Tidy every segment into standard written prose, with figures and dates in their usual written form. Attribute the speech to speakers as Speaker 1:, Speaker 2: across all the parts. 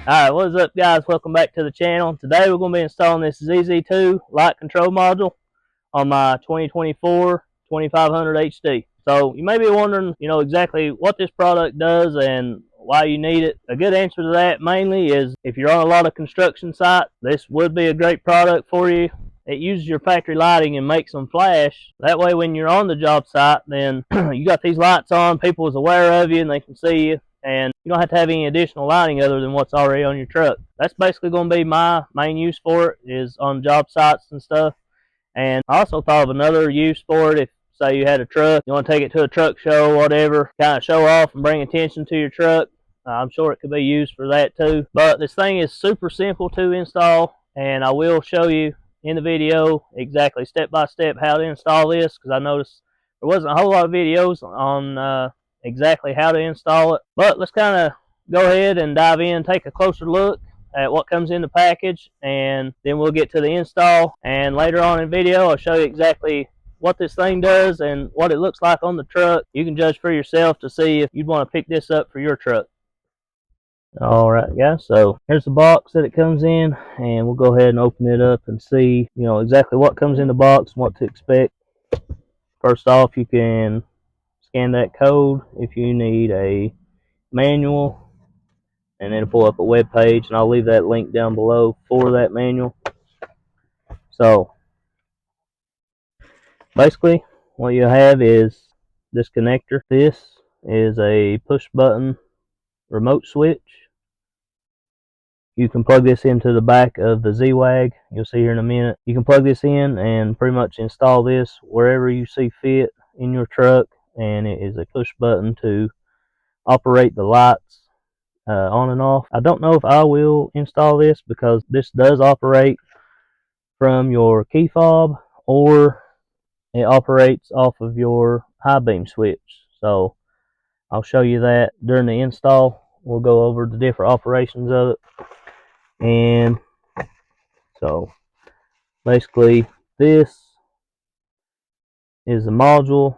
Speaker 1: Alright, what's up guys? Welcome back to the channel. Today we're going to be installing this ZZ2 light control module on my 2024 2500HD. So you may be wondering, exactly what this product does and why you need it. A good answer to that mainly is if you're on a lot of construction sites, this would be a great product for you. It uses your factory lighting and makes them flash. That way when you're on the job site, then you got these lights on, people is aware of you and they can see you. And you don't have to have any additional lighting other than what's already on your truck. That's basically going to be my main use for it, is on job sites and stuff. And I also thought of another use for it. If say you had a truck, you want to take it to a truck show or whatever, kind of show off and bring attention to your truck, I'm sure it could be used for that too. But this thing is super simple to install, and I will show you in the video exactly step by step how to install this, because I noticed there wasn't a whole lot of videos on exactly how to install it. But let's kind of go ahead and dive in, take a closer look at what comes in the package, and then we'll get to the install. And later on in the video I'll show you exactly what this thing does and what it looks like on the truck. You can judge for yourself to see if you'd want to pick this up for your truck. Alright guys, so here's the box that it comes in, and we'll go ahead and open it up and see exactly what comes in the box and what to expect. First off, you can scan that code if you need a manual, and it'll pull up a web page, and I'll leave that link down below for that manual. So basically what you have is this connector. This is a push button remote switch. You can plug this into the back of the Z-Wag. You'll see here in a minute. You can plug this in and pretty much install this wherever you see fit in your truck, and it is a push button to operate the lights on and off. I don't know if I will install this because this does operate from your key fob, or it operates off of your high beam switch. So I'll show you that during the install. We'll go over the different operations of it. And so basically this is a module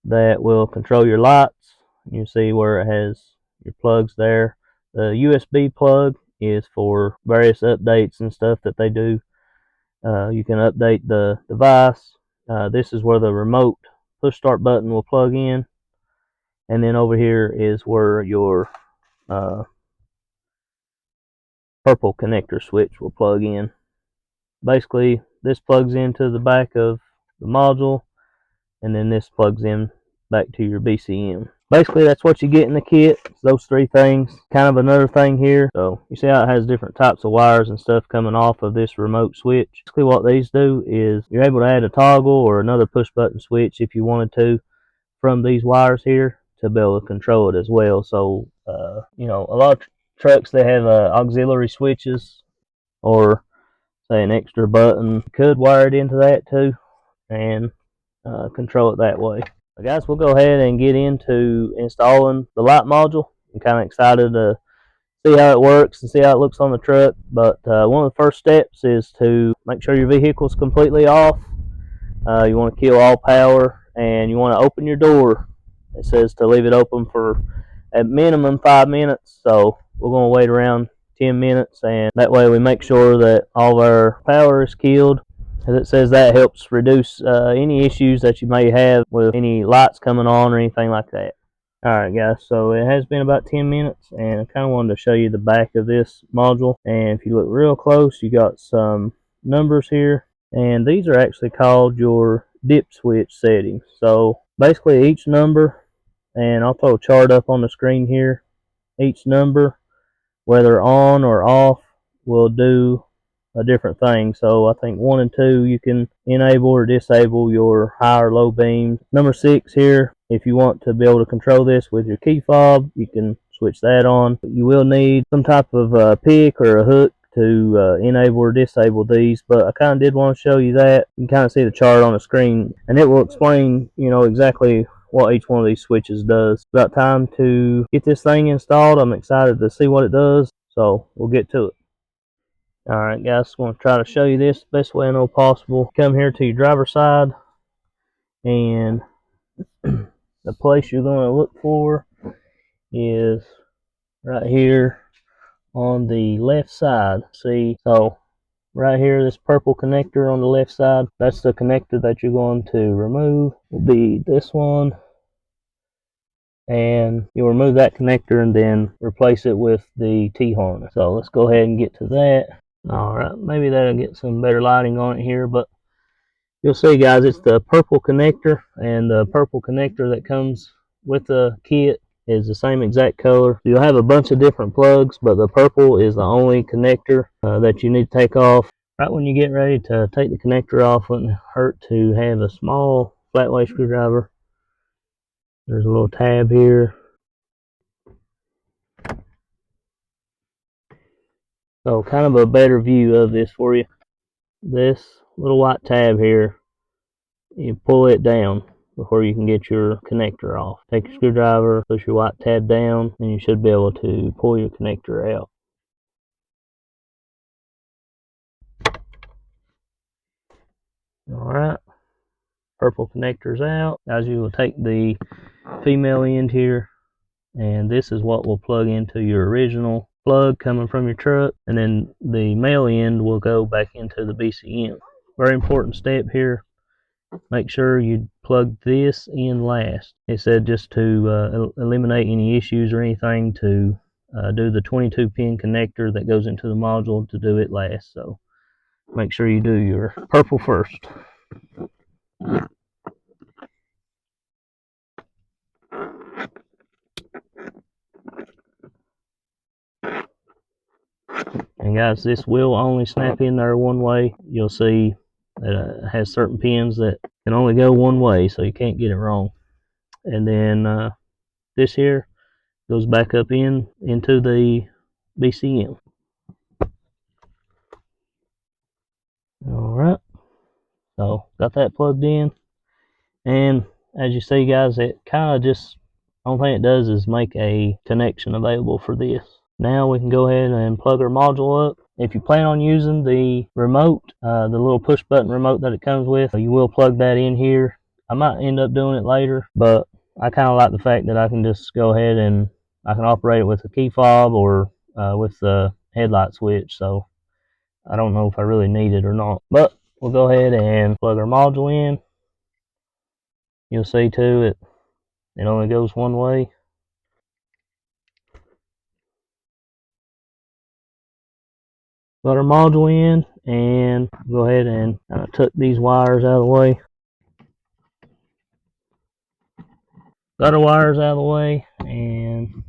Speaker 1: that will control your lights. You see where it has your plugs there. The USB plug is for various updates and stuff that they do. You can update the device. This is where the remote push start button will plug in, and then over here is where your purple connector switch will plug in. Basically this plugs into the back of the module, and then this plugs in back to your BCM. Basically that's what you get in the kit. It's those three things. Kind of another thing here, so you see how it has different types of wires and stuff coming off of this remote switch. Basically what these do is you're able to add a toggle or another push button switch if you wanted to from these wires here to be able to control it as well. So a lot of trucks, they have auxiliary switches, or say an extra button. You could wire it into that too and control it that way. But guys, we'll go ahead and get into installing the light module. I'm kind of excited to see how it works and see how it looks on the truck. But one of the first steps is to make sure your vehicle is completely off. You want to kill all power, and you want to open your door. It says to leave it open for at minimum 5 minutes, so we're going to wait around 10 minutes, and that way we make sure that all of our power is killed. As it says, that helps reduce any issues that you may have with any lights coming on or anything like that. Alright guys, so it has been about 10 minutes, and I kind of wanted to show you the back of this module. And if you look real close, you got some numbers here, and these are actually called your dip switch settings. So basically each number, and I'll throw a chart up on the screen here, each number, whether on or off, will do a different thing. So I think 1 and 2 you can enable or disable your high or low beams. Number 6 here, if you want to be able to control this with your key fob, you can switch that on. You will need some type of pick or a hook to enable or disable these, but I kind of did want to show you that. You can kind of see the chart on the screen, and it will explain exactly what each one of these switches does. It's about time to get this thing installed. I'm excited to see what it does, so we'll get to it. Alright guys, I'm going to try to show you this the best way I know possible. Come here to your driver's side, and the place you're going to look for is right here on the left side. See, so right here, this purple connector on the left side, that's the connector that you're going to remove. Will be this one, and you'll remove that connector and then replace it with the T-harness. So let's go ahead and get to that. Alright, maybe that'll get some better lighting on it here, but you'll see, guys, it's the purple connector, and the purple connector that comes with the kit is the same exact color. You'll have a bunch of different plugs, but the purple is the only connector that you need to take off. Right when you get ready to take the connector off, it wouldn't hurt to have a small flat-weight screwdriver. There's a little tab here. So kind of a better view of this for you. This little white tab here, you pull it down before you can get your connector off. Take your screwdriver, push your white tab down, and you should be able to pull your connector out. Alright, purple connector's out. Guys, you will take the female end here, and this is what will plug into your original plug coming from your truck, and then the male end will go back into the BCM. Very important step here. Make sure you plug this in last. It said just to eliminate any issues or anything, to do the 22 pin connector that goes into the module, to do it last. So make sure you do your purple first. And guys, this will only snap in there one way. You'll see that it has certain pins that can only go one way, so you can't get it wrong. And then this here goes back up into the BCM. Alright, so got that plugged in, and as you see, guys, it kind of just, the only thing it does is make a connection available for this. Now we can go ahead and plug our module up. If you plan on using the remote, the little push button remote that it comes with, you will plug that in here. I might end up doing it later, but I kind of like the fact that I can just go ahead and I can operate it with a key fob or with the headlight switch. So I don't know if I really need it or not, but we'll go ahead and plug our module in. You'll see too, it only goes one way. Got our module in, and go ahead and tuck these wires out of the way. Got our wires out of the way, and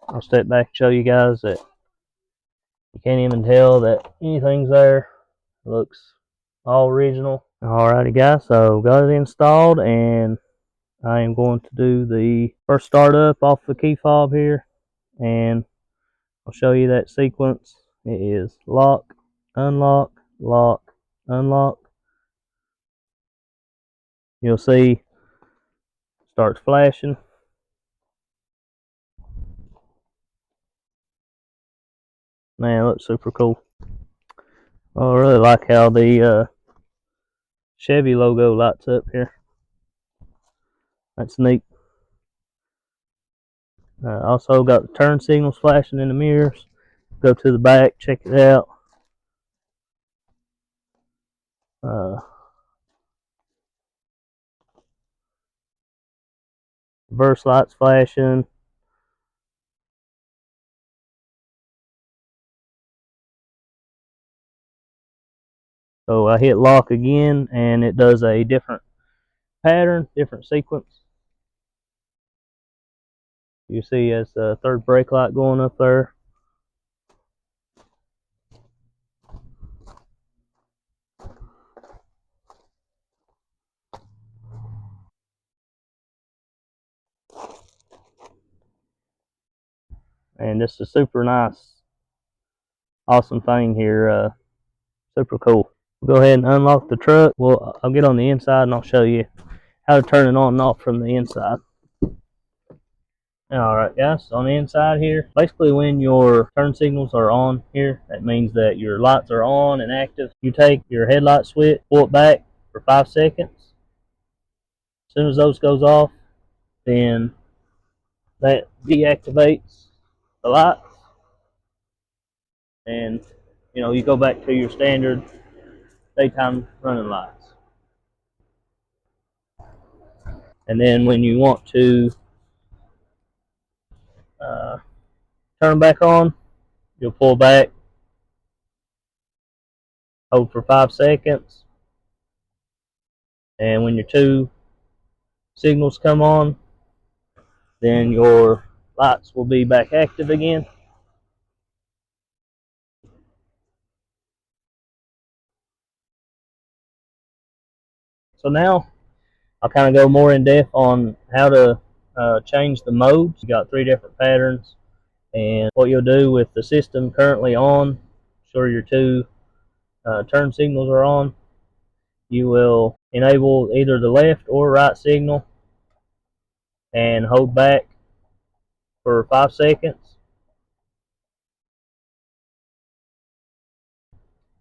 Speaker 1: I'll step back and show you guys that you can't even tell that anything's there. It looks all original. Alrighty, guys, so got it installed, and I am going to do the first startup off the key fob here, and I'll show you that sequence. It is lock, unlock, lock, unlock. You'll see it starts flashing. Man, it looks super cool. I really like how the Chevy logo lights up here. That's neat. Also got the turn signals flashing in the mirrors. Go to the back, check it out. Reverse lights flashing. So I hit lock again, and it does a different pattern, different sequence. You see as the third brake light going up there. And this is a super nice, awesome thing here. Super cool. We'll go ahead and unlock the truck. I'll get on the inside and I'll show you how to turn it on and off from the inside. Alright, guys, on the inside here, basically when your turn signals are on here, that means that your lights are on and active. You take your headlight switch, pull it back for 5 seconds. As soon as those goes off, then that deactivates the lights. and you go back to your standard daytime running lights. And then when you want to turn them back on, you'll pull back, hold for 5 seconds, and when your 2 signals come on, then your lights will be back active again. So now I'll kind of go more in depth on how to change the modes. You got 3 different patterns, and what you'll do with the system currently on, sure your 2 turn signals are on, you will enable either the left or right signal and hold back for 5 seconds.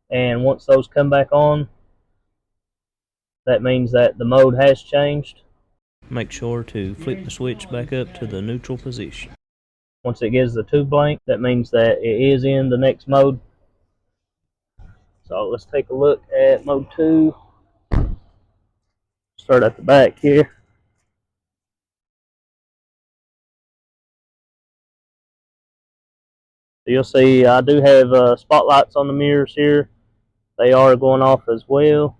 Speaker 1: And once those come back on, that means that the mode has changed. Make sure to flip the switch back up to the neutral position. Once it gives the 2 blank, that means that it is in the next mode. So let's take a look at mode 2. Start at the back here. So you'll see I do have spotlights on the mirrors here. They are going off as well.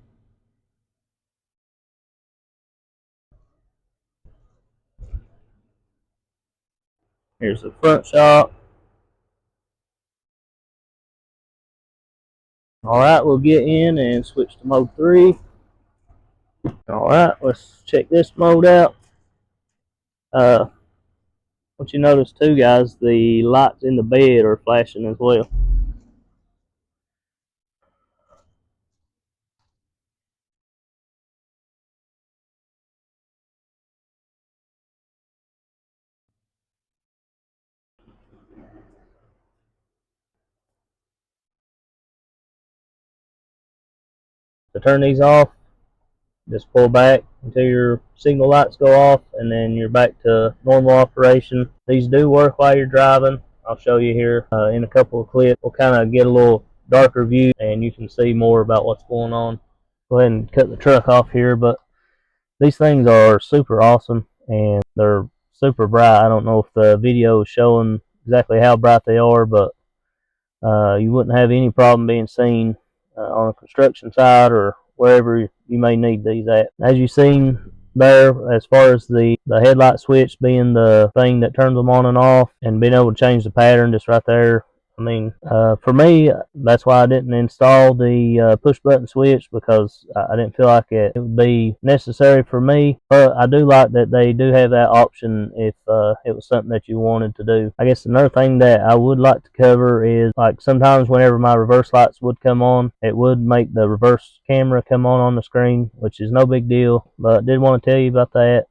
Speaker 1: Here's the front shot. Alright, we'll get in and switch to mode 3. Alright, let's check this mode out. What you notice too, guys, the lights in the bed are flashing as well. To turn these off, just pull back until your signal lights go off, and then you're back to normal operation. These do work while you're driving. I'll show you here in a couple of clips. We'll kind of get a little darker view and you can see more about what's going on. Go ahead and cut the truck off here, but these things are super awesome and they're super bright. I don't know if the video is showing exactly how bright they are, but you wouldn't have any problem being seen on a construction site or wherever you may need these at. As you've seen there, as far as the headlight switch being the thing that turns them on and off, and being able to change the pattern just right there. I mean, for me, that's why I didn't install the push button switch, because I didn't feel like it would be necessary for me. But I do like that they do have that option if it was something that you wanted to do. I guess another thing that I would like to cover is, like, sometimes whenever my reverse lights would come on, it would make the reverse camera come on the screen, which is no big deal. But I did want to tell you about that.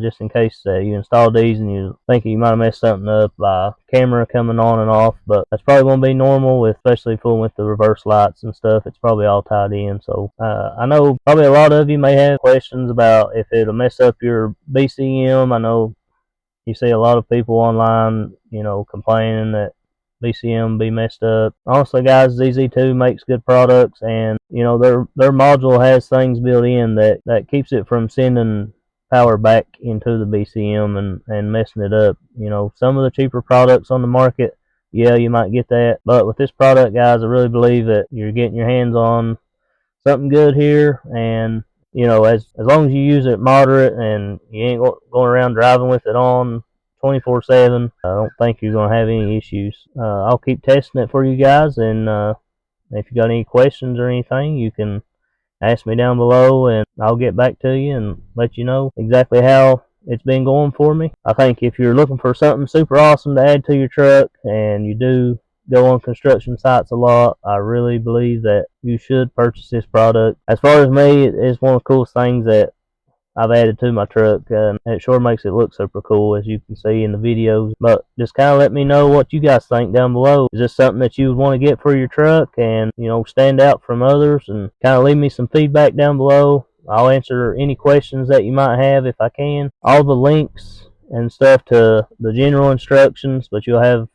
Speaker 1: Just in case you install these and you think you might have messed something up by camera coming on and off, but that's probably going to be normal, especially fooling with the reverse lights and stuff. It's probably all tied in. So I know probably a lot of you may have questions about if it'll mess up your BCM. I know you see a lot of people online, complaining that BCM be messed up. Honestly, guys, ZZ2 makes good products, and their module has things built in that keeps it from sending power back into the BCM and messing it up. Some of the cheaper products on the market, yeah, you might get that, but with this product, guys, I really believe that you're getting your hands on something good here. And as long as you use it moderate and you ain't going around driving with it on 24/7, I don't think you're going to have any issues. I'll keep testing it for you guys, and if you got any questions or anything, you can ask me down below and I'll get back to you and let you know exactly how it's been going for me. I think if you're looking for something super awesome to add to your truck, and you do go on construction sites a lot, I really believe that you should purchase this product. As far as me, it's one of the coolest things that I've added to my truck, and it sure makes it look super cool, as you can see in the videos. But just kind of let me know what you guys think down below. Is this something that you would want to get for your truck and stand out from others? And kind of leave me some feedback down below. I'll answer any questions that you might have if I can. All the links and stuff to the general instructions, but you'll have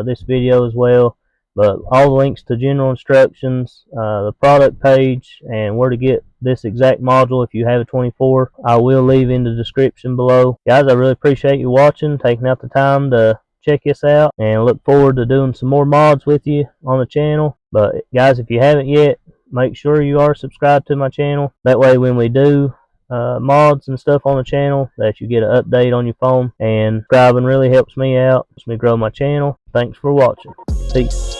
Speaker 1: this video as well, But all the links to general instructions, the product page, and where to get this exact module if you have a 24, I will leave in the description below. Guys, I really appreciate you watching, taking out the time to check this out, and look forward to doing some more mods with you on the channel. But guys, if you haven't yet, make sure you are subscribed to my channel. That way when we do mods and stuff on the channel, that you get an update on your phone. And subscribing really helps me out, helps me grow my channel. Thanks for watching. Peace.